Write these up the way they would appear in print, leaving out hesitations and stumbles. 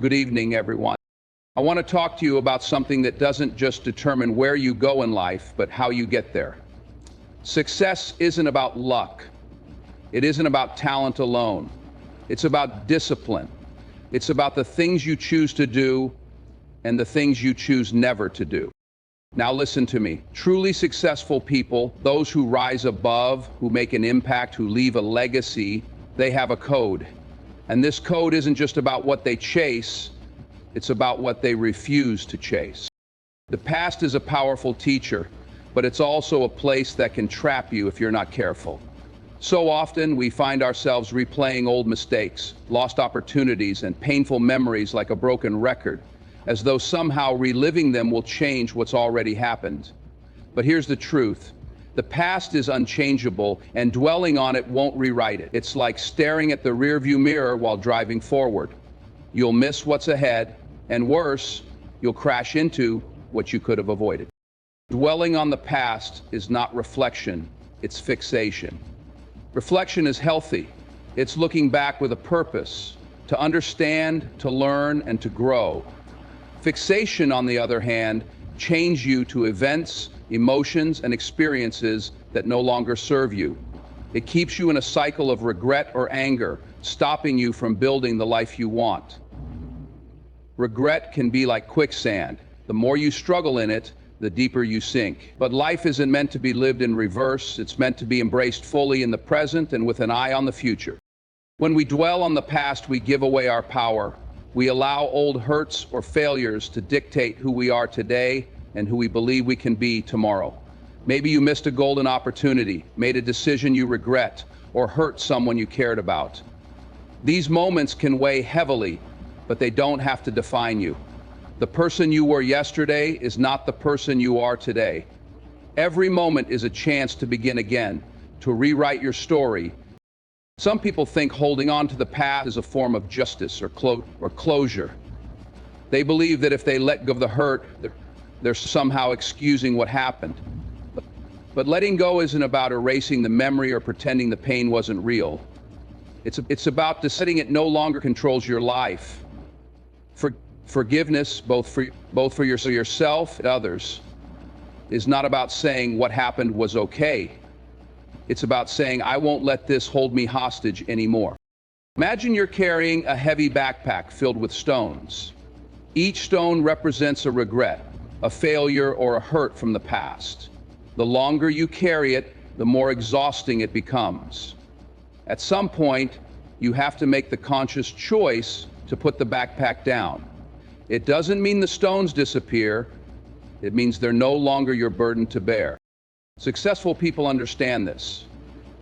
Good evening, everyone. I want to talk to you about something that doesn't just determine where you go in life, but how you get there. Success isn't about luck. It isn't about talent alone. It's about discipline. It's about the things you choose to do and the things you choose never to do. Now listen to me. Truly successful people, those who rise above, who make an impact, who leave a legacy, they have a code. And this code isn't just about what they chase, it's about what they refuse to chase. The past is a powerful teacher, but it's also a place that can trap you if you're not careful. So often we find ourselves replaying old mistakes, lost opportunities, and painful memories like a broken record, as though somehow reliving them will change what's already happened. But here's the truth. The past is unchangeable, and dwelling on it won't rewrite it. It's like staring at the rearview mirror while driving forward. You'll miss what's ahead, and worse, you'll crash into what you could have avoided. Dwelling on the past is not reflection, it's fixation. Reflection is healthy. It's looking back with a purpose, to understand, to learn, and to grow. Fixation, on the other hand, changes you to events, emotions, and experiences that no longer serve you. It keeps you in a cycle of regret or anger, stopping you from building the life you want. Regret can be like quicksand. The more you struggle in it, the deeper you sink. But life isn't meant to be lived in reverse. It's meant to be embraced fully in the present and with an eye on the future. When we dwell on the past, we give away our power. We allow old hurts or failures to dictate who we are today and who we believe we can be tomorrow. Maybe you missed a golden opportunity, made a decision you regret, or hurt someone you cared about. These moments can weigh heavily, but they don't have to define you. The person you were yesterday is not the person you are today. Every moment is a chance to begin again, to rewrite your story. Some people think holding on to the past is a form of justice or closure. They believe that if they let go of the hurt, they're somehow excusing what happened. But letting go isn't about erasing the memory or pretending the pain wasn't real. It's about deciding it no longer controls your life. Forgiveness, both for yourself and others, is not about saying what happened was okay. It's about saying, I won't let this hold me hostage anymore. Imagine you're carrying a heavy backpack filled with stones. Each stone represents a regret, a failure, or a hurt from the past. The longer you carry it, the more exhausting it becomes. At some point, you have to make the conscious choice to put the backpack down. It doesn't mean the stones disappear. It means they're no longer your burden to bear. Successful people understand this.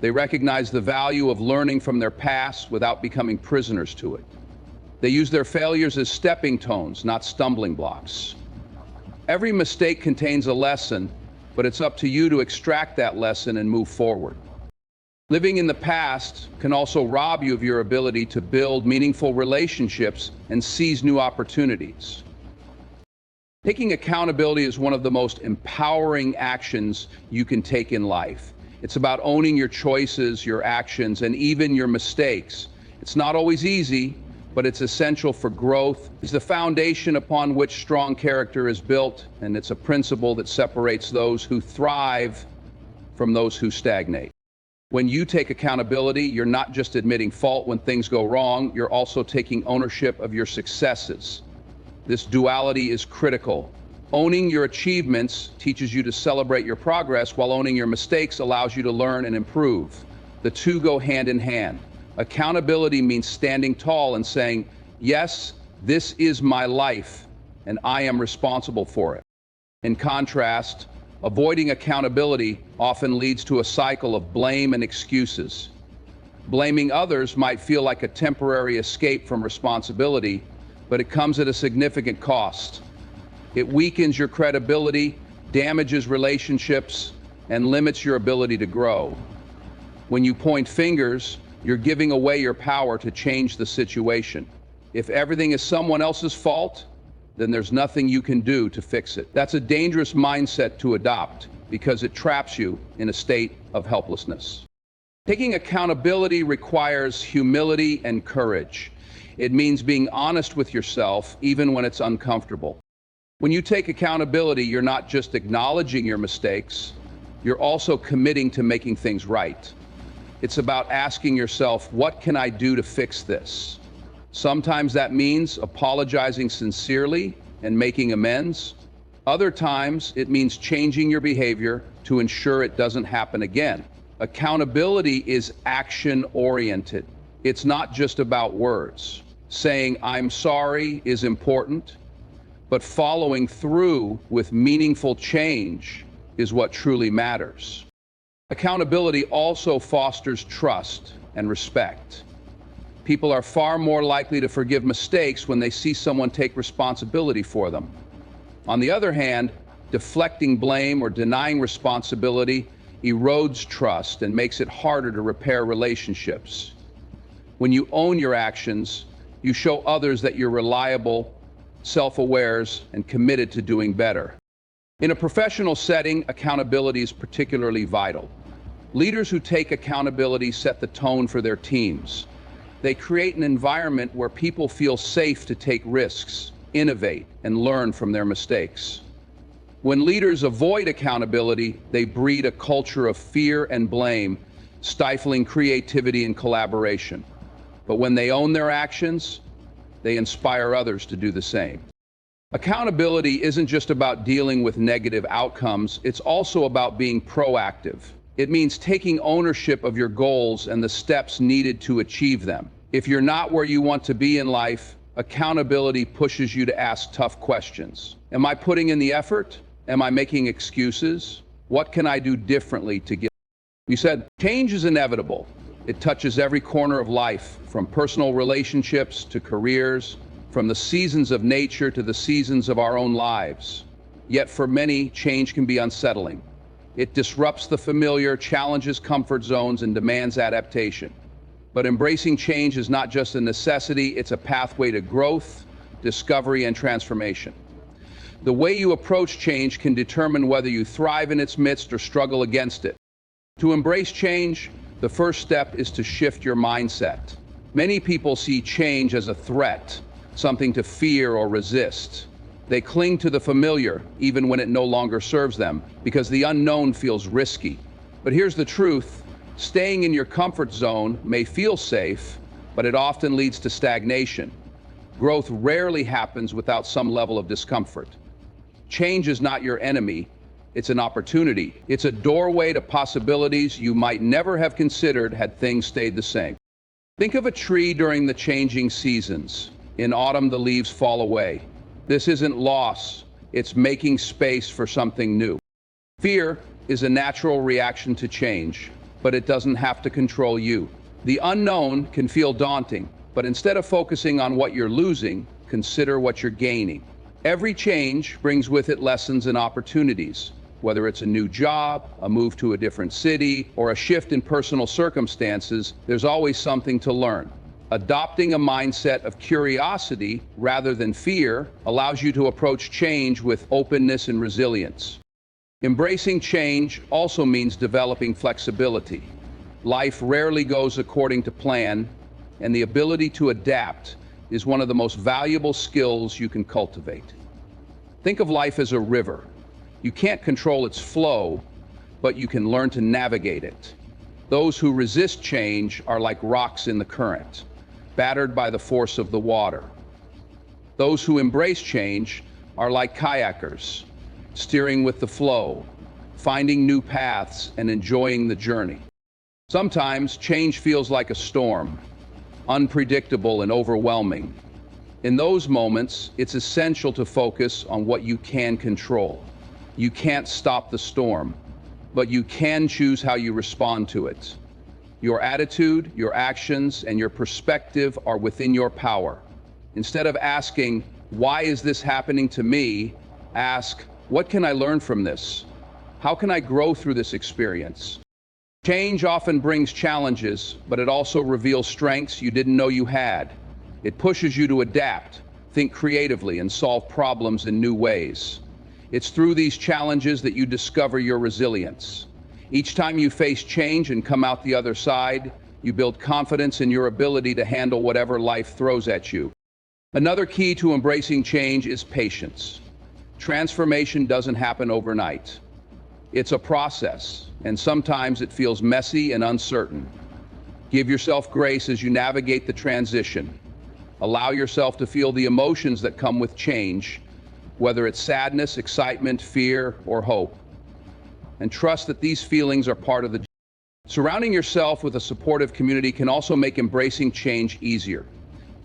They recognize the value of learning from their past without becoming prisoners to it. They use their failures as stepping stones, not stumbling blocks. Every mistake contains a lesson, but it's up to you to extract that lesson and move forward. Living in the past can also rob you of your ability to build meaningful relationships and seize new opportunities. Taking accountability is one of the most empowering actions you can take in life. It's about owning your choices, your actions, and even your mistakes. It's not always easy, but it's essential for growth. It's the foundation upon which strong character is built, and it's a principle that separates those who thrive from those who stagnate. When you take accountability, you're not just admitting fault when things go wrong, you're also taking ownership of your successes. This duality is critical. Owning your achievements teaches you to celebrate your progress, while owning your mistakes allows you to learn and improve. The two go hand in hand. Accountability means standing tall and saying, yes, this is my life, and I am responsible for it. In contrast, avoiding accountability often leads to a cycle of blame and excuses. Blaming others might feel like a temporary escape from responsibility, but it comes at a significant cost. It weakens your credibility, damages relationships, and limits your ability to grow. When you point fingers, you're giving away your power to change the situation. If everything is someone else's fault, then there's nothing you can do to fix it. That's a dangerous mindset to adopt because it traps you in a state of helplessness. Taking accountability requires humility and courage. It means being honest with yourself, even when it's uncomfortable. When you take accountability, you're not just acknowledging your mistakes, you're also committing to making things right. It's about asking yourself, what can I do to fix this? Sometimes that means apologizing sincerely and making amends. Other times, it means changing your behavior to ensure it doesn't happen again. Accountability is action-oriented. It's not just about words. Saying, "I'm sorry," is important, but following through with meaningful change is what truly matters. Accountability also fosters trust and respect. People are far more likely to forgive mistakes when they see someone take responsibility for them. On the other hand, deflecting blame or denying responsibility erodes trust and makes it harder to repair relationships. When you own your actions, you show others that you're reliable, self-aware, and committed to doing better. In a professional setting, accountability is particularly vital. Leaders who take accountability set the tone for their teams. They create an environment where people feel safe to take risks, innovate, and learn from their mistakes. When leaders avoid accountability, they breed a culture of fear and blame, stifling creativity and collaboration. But when they own their actions, they inspire others to do the same. Accountability isn't just about dealing with negative outcomes, it's also about being proactive. It means taking ownership of your goals and the steps needed to achieve them. If you're not where you want to be in life, accountability pushes you to ask tough questions. Am I putting in the effort? Am I making excuses? What can I do differently to get? You said, change is inevitable. It touches every corner of life, from personal relationships to careers, from the seasons of nature to the seasons of our own lives. Yet for many, change can be unsettling. It disrupts the familiar, challenges comfort zones, and demands adaptation. But embracing change is not just a necessity, it's a pathway to growth, discovery, and transformation. The way you approach change can determine whether you thrive in its midst or struggle against it. To embrace change, the first step is to shift your mindset. Many people see change as a threat, something to fear or resist. They cling to the familiar, even when it no longer serves them, because the unknown feels risky. But here's the truth. Staying in your comfort zone may feel safe, but it often leads to stagnation. Growth rarely happens without some level of discomfort. Change is not your enemy, it's an opportunity. It's a doorway to possibilities you might never have considered had things stayed the same. Think of a tree during the changing seasons. In autumn, the leaves fall away. This isn't loss, it's making space for something new. Fear is a natural reaction to change, but it doesn't have to control you. The unknown can feel daunting, but instead of focusing on what you're losing, consider what you're gaining. Every change brings with it lessons and opportunities. Whether it's a new job, a move to a different city, or a shift in personal circumstances, there's always something to learn. Adopting a mindset of curiosity rather than fear allows you to approach change with openness and resilience. Embracing change also means developing flexibility. Life rarely goes according to plan, and the ability to adapt is one of the most valuable skills you can cultivate. Think of life as a river. You can't control its flow, but you can learn to navigate it. Those who resist change are like rocks in the current, battered by the force of the water. Those who embrace change are like kayakers, steering with the flow, finding new paths and enjoying the journey. Sometimes change feels like a storm, unpredictable and overwhelming. In those moments, it's essential to focus on what you can control. You can't stop the storm, but you can choose how you respond to it. Your attitude, your actions, and your perspective are within your power. Instead of asking, "Why is this happening to me?" ask, "What can I learn from this? How can I grow through this experience?" Change often brings challenges, but it also reveals strengths you didn't know you had. It pushes you to adapt, think creatively, and solve problems in new ways. It's through these challenges that you discover your resilience. Each time you face change and come out the other side, You build confidence in your ability to handle whatever life throws at you. Another key to embracing change is patience. Transformation doesn't happen overnight. It's a process, and sometimes it feels messy and uncertain. Give yourself grace as you navigate the transition. Allow yourself to feel the emotions that come with change, whether it's sadness, excitement, fear, or hope. And trust that these feelings are part of the journey. Surrounding yourself with a supportive community can also make embracing change easier.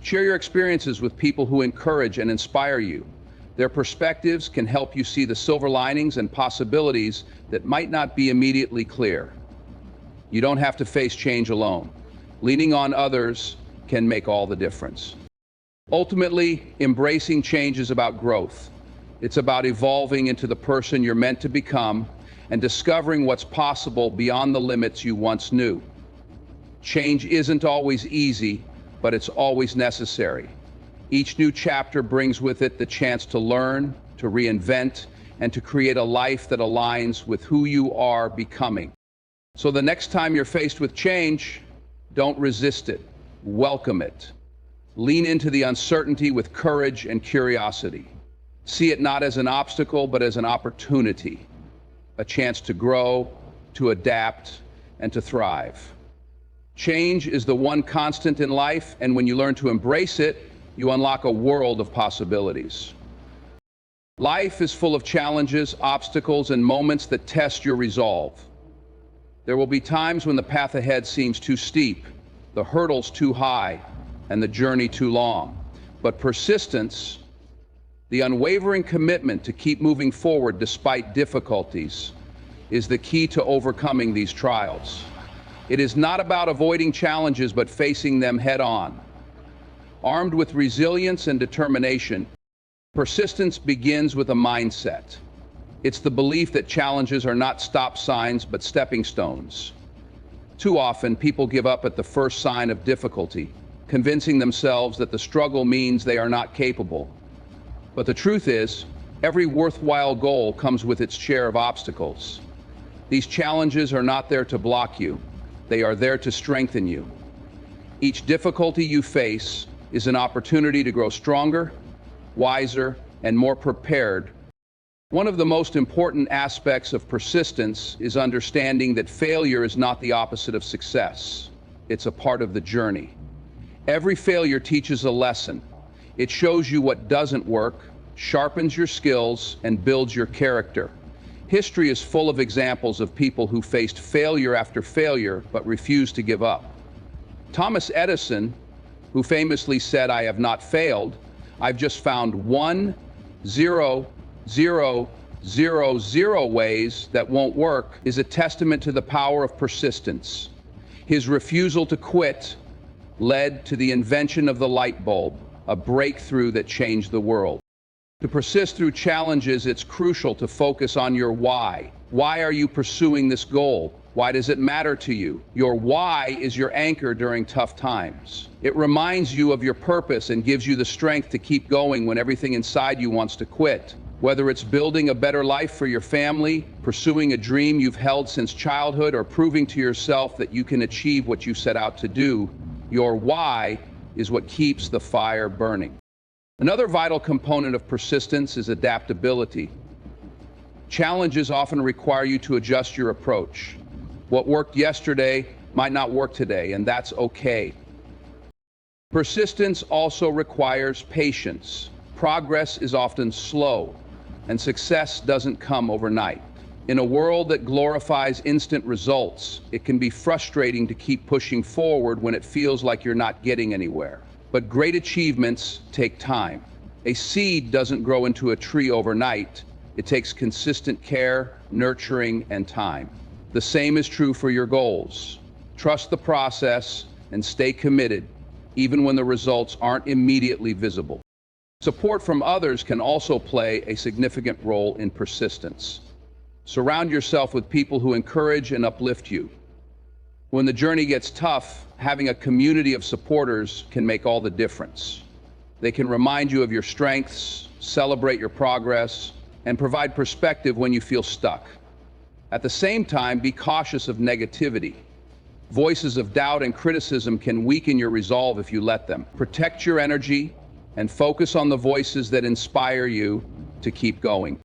Share your experiences with people who encourage and inspire you. Their perspectives can help you see the silver linings and possibilities that might not be immediately clear. You don't have to face change alone. Leaning on others can make all the difference. Ultimately, embracing change is about growth. It's about evolving into the person you're meant to become and discovering what's possible beyond the limits you once knew. Change isn't always easy, but it's always necessary. Each new chapter brings with it the chance to learn, to reinvent, and to create a life that aligns with who you are becoming. So the next time you're faced with change, don't resist it. Welcome it. Lean into the uncertainty with courage and curiosity. See it not as an obstacle, but as an opportunity, a chance to grow, to adapt, and to thrive. Change is the one constant in life, and when you learn to embrace it, you unlock a world of possibilities. Life is full of challenges, obstacles, and moments that test your resolve. There will be times when the path ahead seems too steep, the hurdles too high, and the journey too long. But persistence, the unwavering commitment to keep moving forward despite difficulties, is the key to overcoming these trials. It is not about avoiding challenges, but facing them head on. Armed with resilience and determination, persistence begins with a mindset. It's the belief that challenges are not stop signs, but stepping stones. Too often, people give up at the first sign of difficulty, convincing themselves that the struggle means they are not capable. But the truth is, every worthwhile goal comes with its share of obstacles. These challenges are not there to block you. They are there to strengthen you. Each difficulty you face is an opportunity to grow stronger, wiser, and more prepared. One of the most important aspects of persistence is understanding that failure is not the opposite of success. It's a part of the journey. Every failure teaches a lesson. It shows you what doesn't work, sharpens your skills, and builds your character. History is full of examples of people who faced failure after failure but refused to give up. Thomas Edison, who famously said, "I have not failed, I've just found 1,0,0,0,0 ways that won't work," is a testament to the power of persistence. His refusal to quit led to the invention of the light bulb, a breakthrough that changed the world. To persist through challenges, it's crucial to focus on your why. Why are you pursuing this goal? Why does it matter to you? Your why is your anchor during tough times. It reminds you of your purpose and gives you the strength to keep going when everything inside you wants to quit. Whether it's building a better life for your family, pursuing a dream you've held since childhood, or proving to yourself that you can achieve what you set out to do, your why is what keeps the fire burning. Another vital component of persistence is adaptability. Challenges often require you to adjust your approach. What worked yesterday might not work today, and that's okay. Persistence also requires patience. Progress is often slow, and success doesn't come overnight. In a world that glorifies instant results, it can be frustrating to keep pushing forward when it feels like you're not getting anywhere. But great achievements take time. A seed doesn't grow into a tree overnight. It takes consistent care, nurturing, and time. The same is true for your goals. Trust the process and stay committed, even when the results aren't immediately visible. Support from others can also play a significant role in persistence. Surround yourself with people who encourage and uplift you. When the journey gets tough, having a community of supporters can make all the difference. They can remind you of your strengths, celebrate your progress, and provide perspective when you feel stuck. At the same time, be cautious of negativity. Voices of doubt and criticism can weaken your resolve if you let them. Protect your energy and focus on the voices that inspire you to keep going.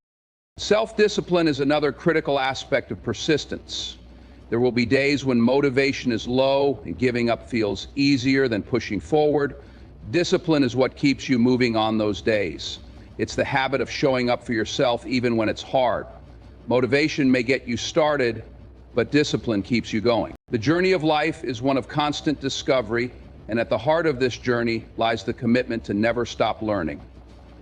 Self-discipline is another critical aspect of persistence. There will be days when motivation is low and giving up feels easier than pushing forward. Discipline is what keeps you moving on those days. It's the habit of showing up for yourself even when it's hard. Motivation may get you started, but discipline keeps you going. The journey of life is one of constant discovery, and at the heart of this journey lies the commitment to never stop learning.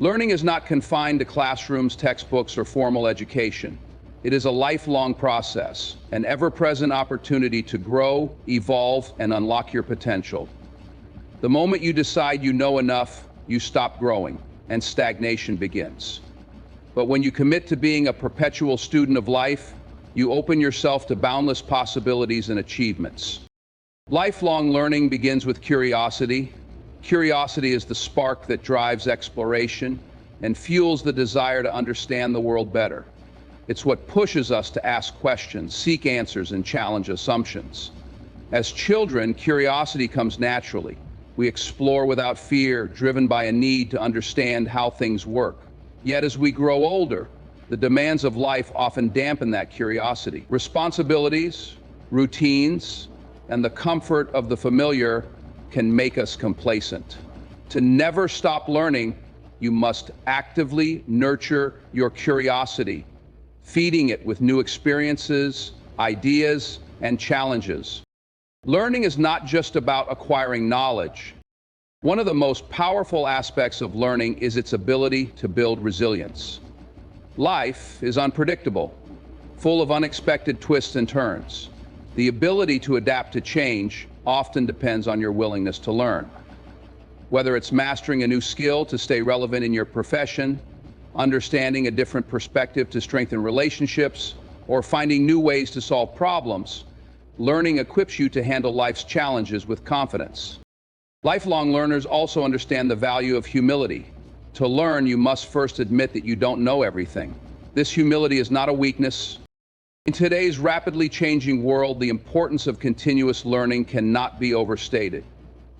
Learning is not confined to classrooms, textbooks, or formal education. It is a lifelong process, an ever-present opportunity to grow, evolve, and unlock your potential. The moment you decide you know enough, you stop growing, and stagnation begins. But when you commit to being a perpetual student of life, you open yourself to boundless possibilities and achievements. Lifelong learning begins with curiosity. Curiosity is the spark that drives exploration and fuels the desire to understand the world better. It's what pushes us to ask questions, seek answers, and challenge assumptions. As children, curiosity comes naturally. We explore without fear, driven by a need to understand how things work. Yet as we grow older, the demands of life often dampen that curiosity. Responsibilities, routines, and the comfort of the familiar can make us complacent. To never stop learning, you must actively nurture your curiosity, feeding it with new experiences, ideas, and challenges. Learning is not just about acquiring knowledge. One of the most powerful aspects of learning is its ability to build resilience. Life is unpredictable, full of unexpected twists and turns. The ability to adapt to change often depends on your willingness to learn. Whether it's mastering a new skill to stay relevant in your profession, understanding a different perspective to strengthen relationships, or finding new ways to solve problems, learning equips you to handle life's challenges with confidence. Lifelong learners also understand the value of humility. To learn, you must first admit that you don't know everything. This humility is not a weakness. In today's rapidly changing world, the importance of continuous learning cannot be overstated.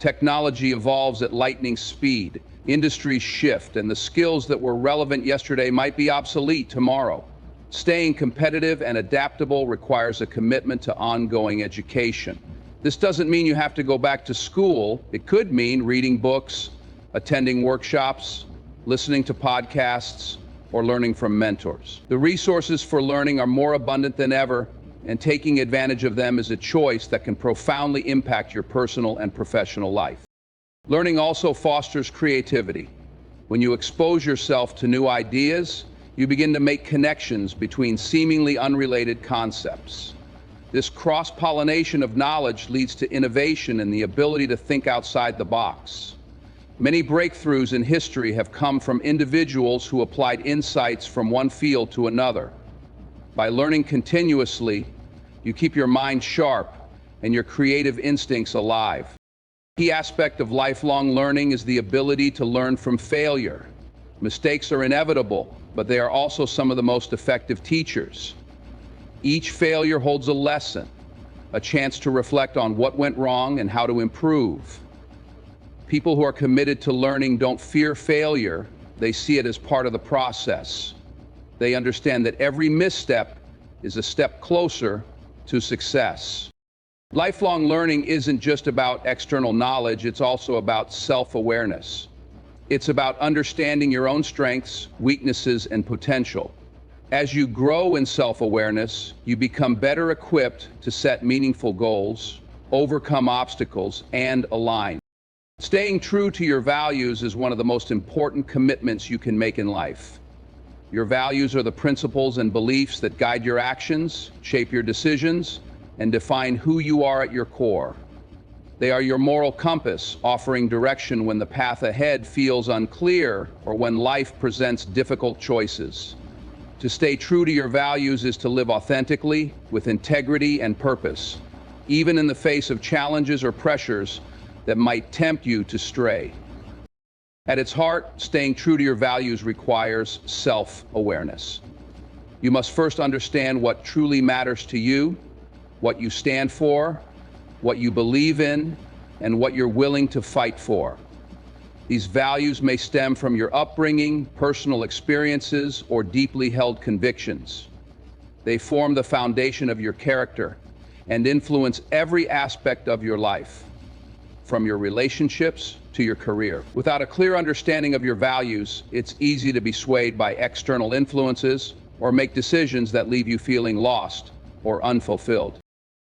Technology evolves at lightning speed, industries shift, and the skills that were relevant yesterday might be obsolete tomorrow. Staying competitive and adaptable requires a commitment to ongoing education. This doesn't mean you have to go back to school. It could mean reading books, attending workshops, listening to podcasts, or learning from mentors. The resources for learning are more abundant than ever, and taking advantage of them is a choice that can profoundly impact your personal and professional life. Learning also fosters creativity. When you expose yourself to new ideas, you begin to make connections between seemingly unrelated concepts. This cross-pollination of knowledge leads to innovation and the ability to think outside the box. Many breakthroughs in history have come from individuals who applied insights from one field to another. By learning continuously, you keep your mind sharp and your creative instincts alive. A key aspect of lifelong learning is the ability to learn from failure. Mistakes are inevitable, but they are also some of the most effective teachers. Each failure holds a lesson, a chance to reflect on what went wrong and how to improve. People who are committed to learning don't fear failure, they see it as part of the process. They understand that every misstep is a step closer to success. Lifelong learning isn't just about external knowledge, it's also about self-awareness. It's about understanding your own strengths, weaknesses, and potential. As you grow in self-awareness, you become better equipped to set meaningful goals, overcome obstacles, and align. Staying true to your values is one of the most important commitments you can make in life. Your values are the principles and beliefs that guide your actions, shape your decisions, and define who you are at your core. They are your moral compass, offering direction when the path ahead feels unclear or when life presents difficult choices. To stay true to your values is to live authentically, with integrity and purpose, even in the face of challenges or pressures that might tempt you to stray. At its heart, staying true to your values requires self-awareness. You must first understand what truly matters to you, what you stand for, what you believe in, and what you're willing to fight for. These values may stem from your upbringing, personal experiences, or deeply held convictions. They form the foundation of your character and influence every aspect of your life, from your relationships to your career. Without a clear understanding of your values, it's easy to be swayed by external influences or make decisions that leave you feeling lost or unfulfilled.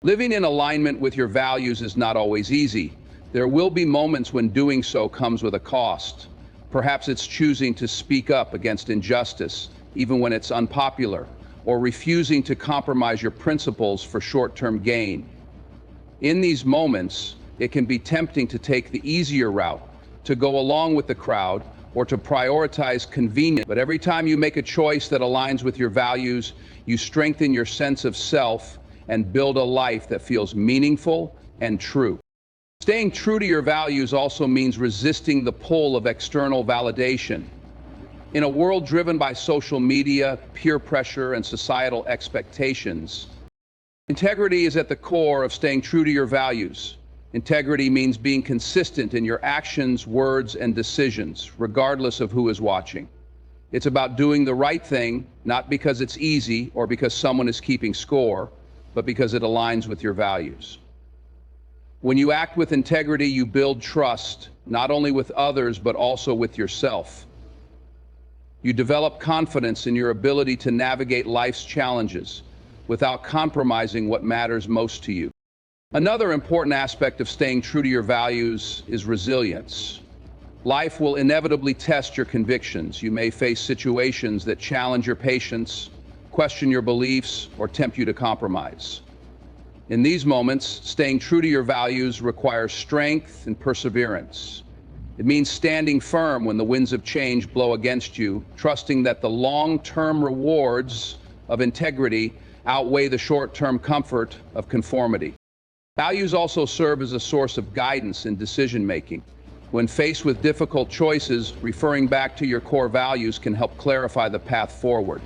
Living in alignment with your values is not always easy. There will be moments when doing so comes with a cost. Perhaps it's choosing to speak up against injustice, even when it's unpopular, or refusing to compromise your principles for short-term gain. In these moments, it can be tempting to take the easier route, to go along with the crowd, or to prioritize convenience. But every time you make a choice that aligns with your values, you strengthen your sense of self and build a life that feels meaningful and true. Staying true to your values also means resisting the pull of external validation. In a world driven by social media, peer pressure, and societal expectations, integrity is at the core of staying true to your values. Integrity means being consistent in your actions, words, and decisions, regardless of who is watching. It's about doing the right thing, not because it's easy or because someone is keeping score, but because it aligns with your values. When you act with integrity, you build trust, not only with others, but also with yourself. You develop confidence in your ability to navigate life's challenges without compromising what matters most to you. Another important aspect of staying true to your values is resilience. Life will inevitably test your convictions. You may face situations that challenge your patience, question your beliefs, or tempt you to compromise. In these moments, staying true to your values requires strength and perseverance. It means standing firm when the winds of change blow against you, trusting that the long-term rewards of integrity outweigh the short-term comfort of conformity. Values also serve as a source of guidance in decision-making. When faced with difficult choices, referring back to your core values can help clarify the path forward.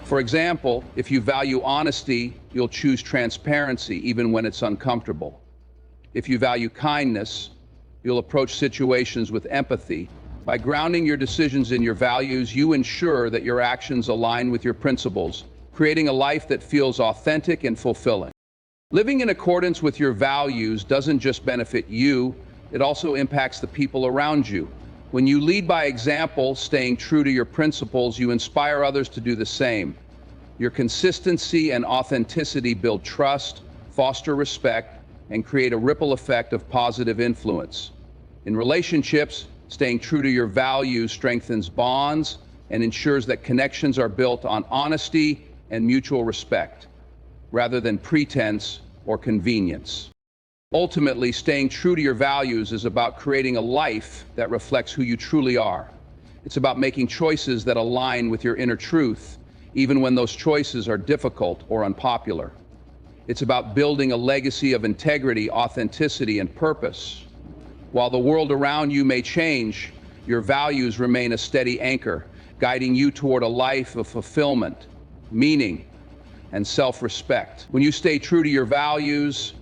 For example, if you value honesty, you'll choose transparency even when it's uncomfortable. If you value kindness, you'll approach situations with empathy. By grounding your decisions in your values, you ensure that your actions align with your principles, creating a life that feels authentic and fulfilling. Living in accordance with your values doesn't just benefit you, it also impacts the people around you. When you lead by example, staying true to your principles, you inspire others to do the same. Your consistency and authenticity build trust, foster respect, and create a ripple effect of positive influence. In relationships, staying true to your values strengthens bonds and ensures that connections are built on honesty and mutual respect, rather than pretense or convenience. Ultimately, staying true to your values is about creating a life that reflects who you truly are. It's about making choices that align with your inner truth, even when those choices are difficult or unpopular. It's about building a legacy of integrity, authenticity, and purpose. While the world around you may change, your values remain a steady anchor, guiding you toward a life of fulfillment, meaning, and self-respect. When you stay true to your values,